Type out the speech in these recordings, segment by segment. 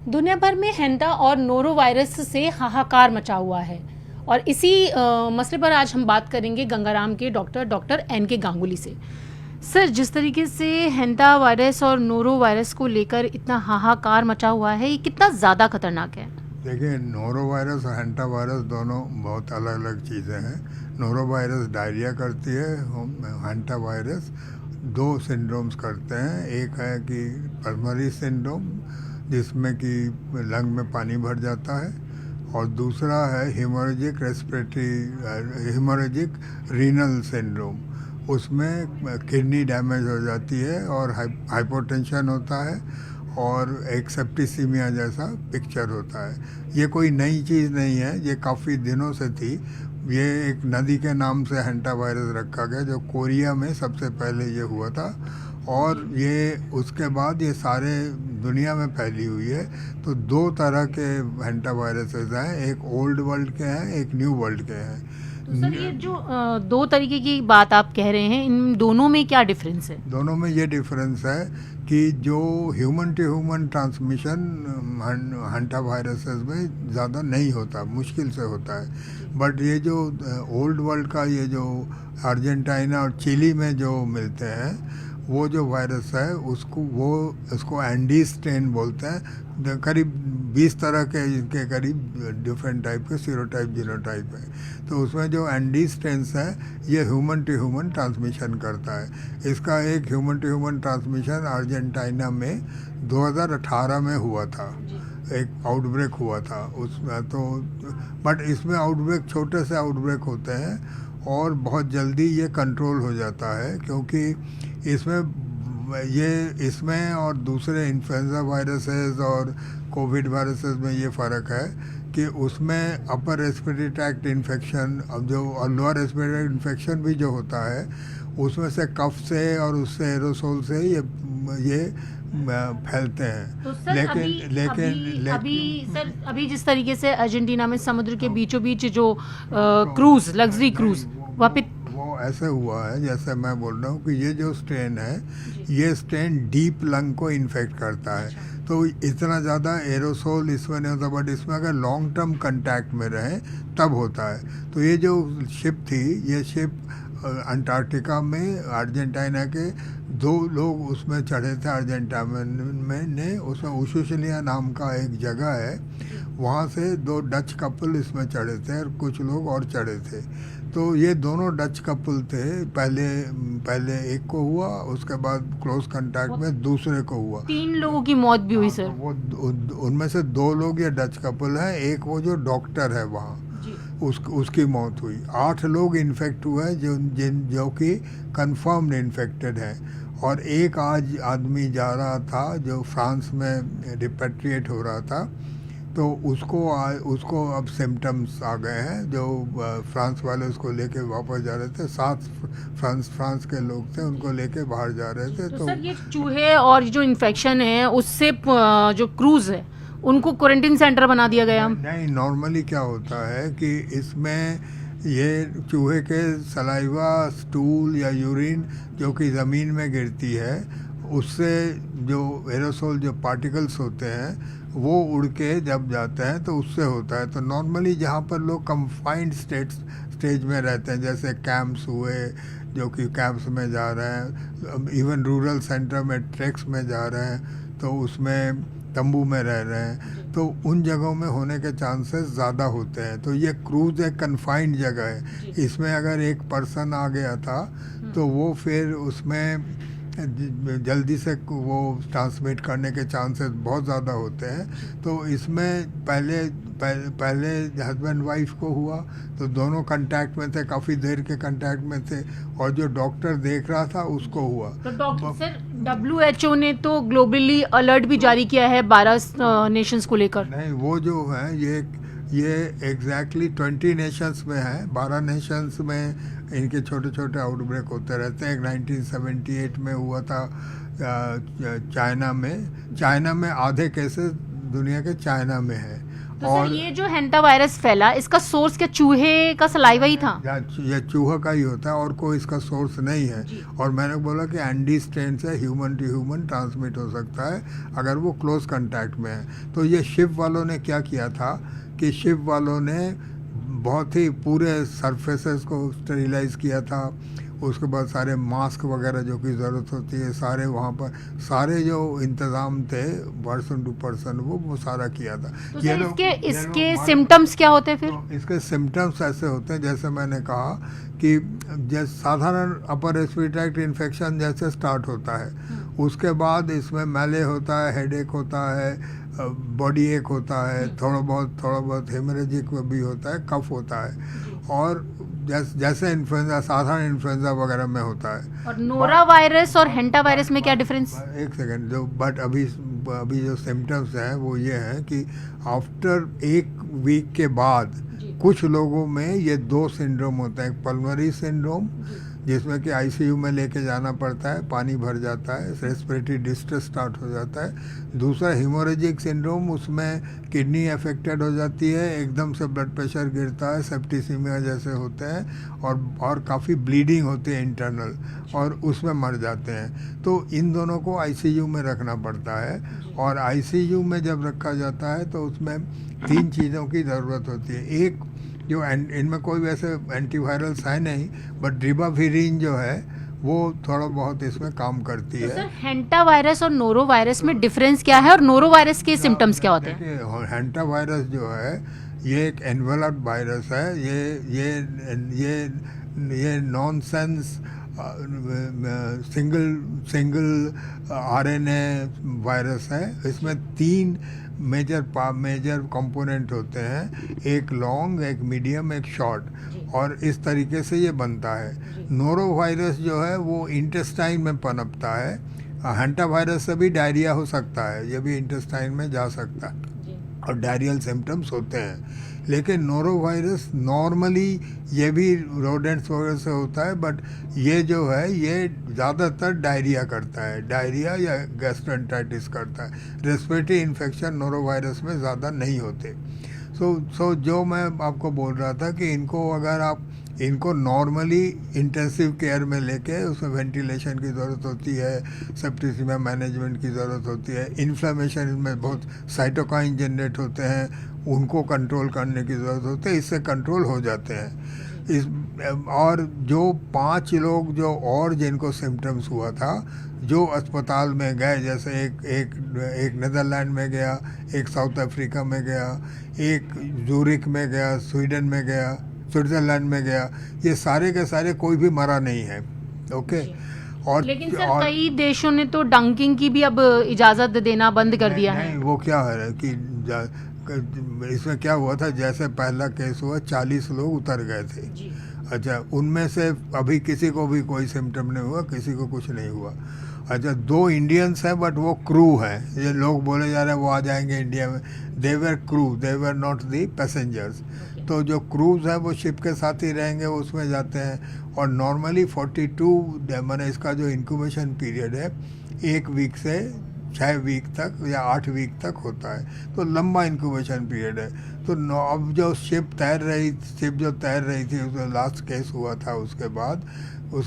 दुनिया भर में हैंटा और नोरो वायरस से हाहाकार मचा हुआ है और इसी मसले पर आज हम बात करेंगे गंगाराम के डॉक्टर एन के गांगुली से। सर, जिस तरीके से हैंटा वायरस और नोरो वायरस को लेकर इतना हाहाकार मचा हुआ है, ये कितना ज़्यादा खतरनाक है? देखिए, नोरो वायरस और हैंटा वायरस दोनों बहुत अलग अलग चीज़ें हैं। नोरो वायरस डायरिया करती है, हैंटा वायरस दो सिंड्रोम्स करते हैं। एक है कि पल्मोनरी सिंड्रोम, जिसमें कि लंग में पानी भर जाता है, और दूसरा है हेमोरेजिक रीनल सिंड्रोम। उसमें किडनी डैमेज हो जाती है और हाइपोटेंशन होता है और एक सेप्टिसीमिया जैसा पिक्चर होता है। ये कोई नई चीज़ नहीं है, ये काफ़ी दिनों से थी। ये एक नदी के नाम से हैंटा वायरस रखा गया, जो कोरिया में सबसे पहले ये हुआ था, और ये उसके बाद ये सारे दुनिया में फैली हुई है। तो दो तरह के हैंटा वायरसेस हैं, एक ओल्ड वर्ल्ड के हैं, एक न्यू वर्ल्ड के हैं। तो सर, ये जो दो तरीके की बात आप कह रहे हैं, इन दोनों में क्या डिफरेंस है? दोनों में ये डिफरेंस है कि जो human to human transmission hantaviruses में ज़्यादा नहीं होता, मुश्किल से होता है। बट ये जो ओल्ड वर्ल्ड का, ये जो अर्जेंटीना और चिली में जो मिलते हैं, वो जो वायरस है उसको एंडी स्ट्रेन बोलते हैं। करीब 20 तरह के इनके करीब डिफरेंट टाइप के सीरोटाइप जीनोटाइप है। तो उसमें जो एंडी स्ट्रेन्स है, ये ह्यूमन टू ह्यूमन ट्रांसमिशन करता है। इसका एक human to human transmission Argentina में 2018 में हुआ था, एक आउटब्रेक हुआ था उसमें। तो बट इसमें आउटब्रेक छोटे से आउटब्रेक होते हैं और बहुत जल्दी ये कंट्रोल हो जाता है, क्योंकि इसमें और दूसरे इन्फ्लुएंजा वायरसेस और कोविड वायरसेस में ये फ़र्क है कि उसमें अपर रेस्पिरेटरी ट्रैक्ट इन्फेक्शन, अब जो लोअर रेस्पिरेटरी इन्फेक्शन भी जो होता है, उसमें से कफ से और उससे एरोसोल से ये फैलते हैं। तो सर, अभी जिस तरीके से अर्जेंटीना में समुद्र के बीचों बीच जो क्रूज, लग्जरी क्रूज वहाँ पे, वो ऐसे हुआ है जैसे मैं बोल रहा हूँ कि ये जो स्ट्रेन है, ये स्ट्रेन डीप लंग को इन्फेक्ट करता है। तो इतना ज़्यादा एरोसोल इसमें नहीं होता, बट इसमें अगर लॉन्ग टर्म कंटैक्ट में रहे तब होता है। तो ये जो शिप थी, ये शिप अंटार्कटिका में अर्जेंटीना के दो लोग उसमें चढ़े थे। अर्जेंटीना में ने उसमें उशुशलिया नाम का एक जगह है, वहाँ से दो डच कपल इसमें चढ़े थे और कुछ लोग और चढ़े थे। तो ये दोनों डच कपल थे। पहले एक को हुआ, उसके बाद क्लोज कांटेक्ट में दूसरे को हुआ। 3 लोगों की मौत भी हुई सर। वो उनमें से 2 लोग ये डच कपल हैं, एक वो जो डॉक्टर है वहाँ, उसकी मौत हुई। 8 लोग इन्फेक्ट हुए जो कि कंफर्म्ड इन्फेक्टेड हैं, और एक आज आदमी जा रहा था जो फ्रांस में रिपेट्रिएट हो रहा था। तो उसको अब सिम्टम्स आ गए हैं। जो फ्रांस वाले उसको लेके वापस जा रहे थे, 7 फ्रांस के लोग थे, उनको लेके बाहर जा रहे थे। तो सर, ये चूहे और जो इन्फेक्शन है उससे जो क्रूज है उनको क्वारंटीन सेंटर बना दिया गया? नहीं, नॉर्मली क्या होता है कि इसमें ये चूहे के सलाइवा, स्टूल या यूरिन जो कि ज़मीन में गिरती है, उससे जो एरोसोल जो पार्टिकल्स होते हैं वो उड़ के जब जाते हैं तो उससे होता है। तो नॉर्मली जहाँ पर लोग कंफाइंड स्टेज में रहते हैं, जैसे कैंप्स हुए, जो कि कैंप्स में जा रहे हैं, इवन रूरल सेंटर में ट्रैक्स में जा रहे हैं, तो उसमें तंबू में रह रहे हैं, तो उन जगहों में होने के चांसेस ज़्यादा होते हैं। तो ये क्रूज एक कन्फाइंड जगह है। इसमें अगर एक पर्सन आ गया था तो वो फिर उसमें जल्दी से वो ट्रांसमिट करने के चांसेस बहुत ज़्यादा होते हैं। तो इसमें पहले हस्बैंड वाइफ को हुआ तो दोनों कांटेक्ट में थे, काफ़ी देर के कांटेक्ट में थे, और जो डॉक्टर देख रहा था उसको हुआ। तो डॉक्टर सर, WHO ने तो ग्लोबली अलर्ट भी जारी किया है 12 नेशंस को लेकर। नहीं, वो जो है ये एग्जैक्टली 20 नेशंस में है। 12 नेशंस में इनके छोटे छोटे आउटब्रेक होते रहते हैं। एक 1978 में हुआ था चाइना में आधे केसेस दुनिया के चाइना में है, तो सर ये जो हेंटा वायरस फैला, इसका सोर्स क्या चूहे का सलाइवा ही था? ये चूहा का ही होता है और कोई इसका सोर्स नहीं है। और मैंने बोला कि एंडी स्ट्रेन से ह्यूमन टू ह्यूमन ट्रांसमिट हो सकता है अगर वो क्लोज कांटेक्ट में है। तो ये शिप वालों ने क्या किया था कि शिप वालों ने बहुत ही पूरे सरफेसेस को स्टेरिलाइज किया था। उसके बाद सारे मास्क वगैरह जो की ज़रूरत होती है सारे वहाँ पर सारे जो इंतज़ाम थे पर्सन टू पर्सन वो सारा किया था। तो सर इसके सिम्टम्स क्या होते हैं फिर? तो इसके सिम्टम्स ऐसे होते हैं जैसे मैंने कहा कि जैसे साधारण अपर रेस्पिरेटरी ट्रैक्ट इन्फेक्शन जैसे स्टार्ट होता है, उसके बाद इसमें मैले होता है, हेडेक होता है, बॉडी एक होता है, थोड़ा बहुत हेमरेजिक भी होता है, कफ होता है, और जैसे इन्फ्लुएंजा साधारण इन्फ्लुएंजा वगैरह में होता है। और नोरा वायरस और हेंटा वायरस में क्या डिफरेंस? एक सेकेंड, जो बट अभी जो सिम्टम्स हैं वो ये हैं कि आफ्टर एक वीक के बाद कुछ लोगों में ये दो सिंड्रोम होता है। एक पल्मोनरी सिंड्रोम जिसमें कि आईसीयू में लेके जाना पड़ता है, पानी भर जाता है, रेस्पिरेटरी डिस्ट्रेस स्टार्ट हो जाता है। दूसरा हीमोरेजिक सिंड्रोम, उसमें किडनी अफेक्टेड हो जाती है, एकदम से ब्लड प्रेशर गिरता है, सेप्टिसीमिया जैसे होते हैं, और काफ़ी ब्लीडिंग होती है इंटरनल, और उसमें मर जाते हैं। तो इन दोनों को आईसीयू में रखना पड़ता है, और आईसीयू में जब रखा जाता है तो उसमें 3 चीज़ों की ज़रूरत होती है। एक जो इनमें कोई वैसे एंटीवायरल्स है नहीं, बट रिबाविरिन जो है वो थोड़ा बहुत इसमें काम करती है। सर हेंटा वायरस और नोरो वायरस में डिफरेंस क्या है, और नोरो वायरस के सिम्टम्स क्या होते हैं? हेंटा वायरस जो है ये एक एनवेलप वायरस है। ये नॉनसेंस सिंगल आरएनए वायरस है। इसमें 3 मेजर कंपोनेंट होते हैं, एक लॉन्ग, एक मीडियम, एक शॉर्ट, और इस तरीके से ये बनता है। नोरो वायरस जो है वो इंटेस्टाइन में पनपता है। हेंटा वायरस से भी डायरिया हो सकता है, ये भी इंटेस्टाइन में जा सकता है और डायरियल सिम्टम्स होते हैं। लेकिन नोरो वायरस नॉर्मली ये भी रोडेंट्स वगैरह से होता है, बट ये जो है ये ज़्यादातर डायरिया करता है, डायरिया या गैस्ट्रोएंटेराइटिस करता है। रेस्पिरेटरी इन्फेक्शन नोरो वायरस में ज़्यादा नहीं होते। सो जो मैं आपको बोल रहा था कि अगर आप इनको नॉर्मली इंटेंसिव केयर में लेके, उसमें वेंटिलेशन की ज़रूरत होती है, सेप्टिसीमिया मैनेजमेंट की ज़रूरत होती है, इन्फ्लेमेशन इनमें बहुत साइटोकाइन जनरेट होते हैं, उनको कंट्रोल करने की ज़रूरत होती है, इससे कंट्रोल हो जाते हैं। और जो 5 लोग जो और जिनको सिम्टम्स हुआ था, जो अस्पताल में गए, जैसे एक नीदरलैंड में गया, एक साउथ अफ्रीका में गया, एक ज़ूरिक में गया, स्वीडन में गया, स्विट्ज़रलैंड में गया, ये सारे के सारे कोई भी मरा नहीं है। ओके। और लेकिन सर कई देशों ने तो डंकिंग की भी अब इजाज़त देना बंद कर दिया है। वो क्या है कि इसमें क्या हुआ था, जैसे पहला केस हुआ 40 लोग उतर गए थे। अच्छा, उनमें से अभी किसी को भी कोई सिम्टम नहीं हुआ, किसी को कुछ नहीं हुआ। अच्छा, 2 इंडियंस हैं, बट वो क्रू हैं। ये लोग बोले जा रहे हैं वो आ जाएंगे इंडिया में, they were crew, they were not the passengers. तो जो क्रूज है वो शिप के साथ ही रहेंगे, उसमें जाते हैं। और नॉर्मली 42 मैंने इसका जो इंक्यूबेशन पीरियड है 1 वीक से 6 वीक तक या 8 वीक तक होता है, तो लंबा इंक्यूबेशन पीरियड है। तो अब जो शिप तैर रही थी, उसका लास्ट केस हुआ था, उसके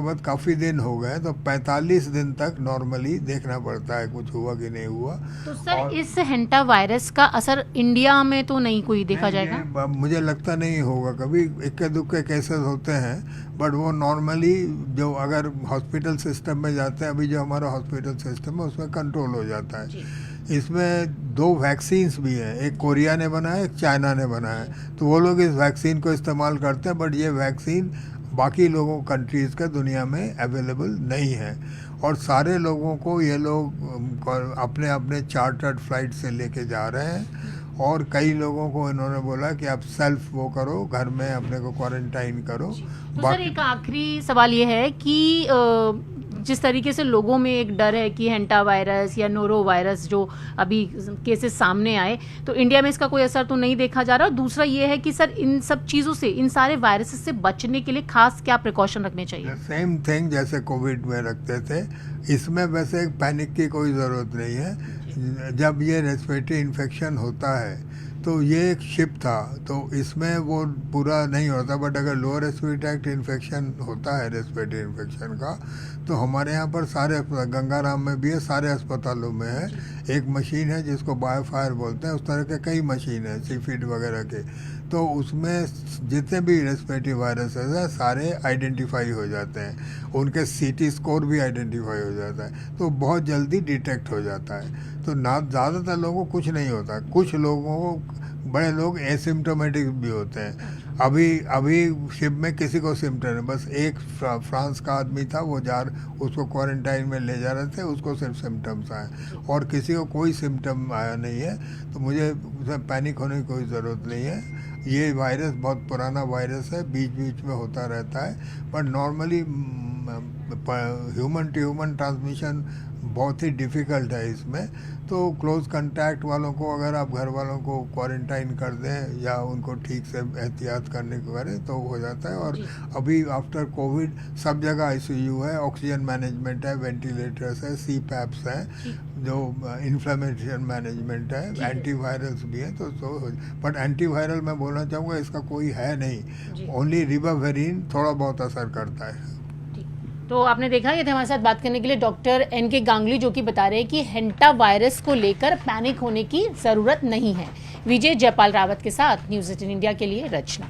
बाद काफ़ी दिन हो गए, तो 45 दिन तक नॉर्मली देखना पड़ता है कुछ हुआ कि नहीं हुआ। तो सर इस हेंटा वायरस का असर इंडिया में तो नहीं कोई देखा जाएगा? मुझे लगता नहीं होगा कभी। इक्के दुक्के केसेस होते हैं, बट वो नॉर्मली जो अगर हॉस्पिटल सिस्टम में जाते हैं, अभी जो हमारा हॉस्पिटल सिस्टम है उसमें कंट्रोल हो जाता है। इसमें 2 वैक्सीन्स भी हैं, एक कोरिया ने बनाया, एक चाइना ने बनाया, तो वो लोग इस वैक्सीन को इस्तेमाल करते हैं, बट ये वैक्सीन बाकी लोगों कंट्रीज़ के दुनिया में अवेलेबल नहीं है। और सारे लोगों को ये लोग अपने अपने चार्टर्ड फ्लाइट से लेके जा रहे हैं, और कई लोगों को इन्होंने बोला कि आप सेल्फ वो करो, घर में अपने को क्वारंटाइन करो। तो सर एक आखिरी सवाल ये है कि जिस तरीके से लोगों में एक डर है कि हेंटा वायरस या नोरो वायरस जो अभी केसेस सामने आए, तो इंडिया में इसका कोई असर तो नहीं देखा जा रहा। और दूसरा ये है कि सर इन सब चीज़ों से, इन सारे वायरसेस से बचने के लिए खास क्या प्रिकॉशन रखने चाहिए? सेम थिंग जैसे कोविड में रखते थे, इसमें वैसे पैनिक की कोई ज़रूरत नहीं है। जब ये रेस्पिरेटरी इन्फेक्शन होता है तो ये एक शिप था, तो इसमें वो पूरा नहीं होता, बट अगर लोअर रेस्पिरेटरी ट्रैक्ट इन्फेक्शन होता है रेस्पिरेटरी इन्फेक्शन का, तो हमारे यहाँ पर सारे गंगाराम में भी है, सारे अस्पतालों में है। एक मशीन है जिसको बायोफायर बोलते हैं, उस तरह के कई मशीन है सीफिड वगैरह के, तो उसमें जितने भी रेस्पिरेटरी वायरसेस हैं सारे आइडेंटिफाई हो जाते हैं, उनके सीटी स्कोर भी आइडेंटिफाई हो जाता है, तो बहुत जल्दी डिटेक्ट हो जाता है। तो ना ज़्यादातर लोगों को कुछ नहीं होता, कुछ लोगों को, बड़े लोग एसिम्टोमेटिक भी होते हैं। अभी शिप में किसी को सिम्टम है, बस एक फ्रांस का आदमी था, वो उसको क्वारंटाइन में ले जा रहे थे, उसको सिर्फ सिम्टम्स आए, और किसी को कोई सिम्टम आया नहीं है। तो मुझे पैनिक होने की कोई ज़रूरत नहीं है। ये वायरस बहुत पुराना वायरस है, बीच बीच में होता रहता है, पर normally human to human transmission बहुत ही डिफ़िकल्ट है इसमें। तो क्लोज कांटेक्ट वालों को अगर आप घर वालों को क्वारंटाइन कर दें या उनको ठीक से एहतियात करने को करें तो हो जाता है। और अभी आफ्टर कोविड सब जगह आईसीयू है, ऑक्सीजन मैनेजमेंट है, वेंटिलेटर्स है, CPAPs हैं, जो इन्फ्लेमेशन मैनेजमेंट है, एंटीवायरल्स भी हैं। तो बट एंटीवायरल मैं बोलना चाहूँगा इसका कोई है नहीं, ओनली रिबाविरिन थोड़ा बहुत असर करता है। तो आपने देखा, ये थे हमारे साथ बात करने के लिए डॉक्टर NK गांगुली, जो कि बता रहे हैं कि हेंटा वायरस को लेकर पैनिक होने की जरूरत नहीं है। विजय जयपाल रावत के साथ न्यूज़ 18 इंडिया के लिए रचना।